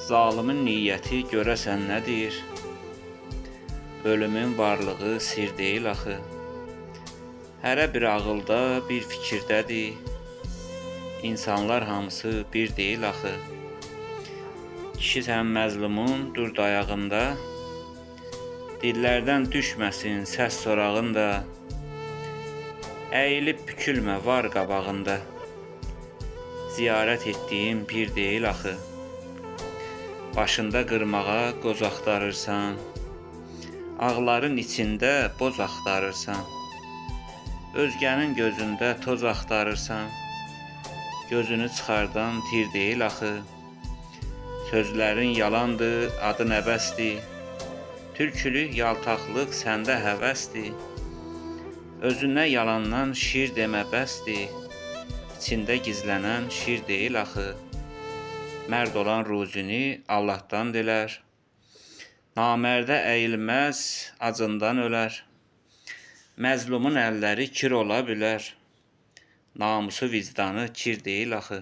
Zalimin niyyəti görəsən nədir? Ölümün varlığı sir deyil axı. Hərə bir ağılda, bir fikirdədir. İnsanlar hamısı bir deyil axı. Kişi sən məzlumun dur dayağında. Dillərdən düşməsin səs sorağında. Əyilib bükülmə var qabağında. Ziyarət etdiyim bir deyil axı. Başında qırmağa qoz axtarırsan. Ağların içində boz axtarırsan. Özgənin gözündə toz axtarırsan. Gözünü çıxardan tir deyil axı. Sözlərin yalandır, adın əbəsdir. Türkülük, yaltaqlıq səndə həvəsdir. Özünə yalandan şir demə bəsdir. İçində gizlənən şir deyil axı. Mərd olan ruzini Allahdan dilər. Namərdə əyilməz, acından ölər. Məzlumun əlləri kir ola bilər. Namusu vicdanı kir deyil axı.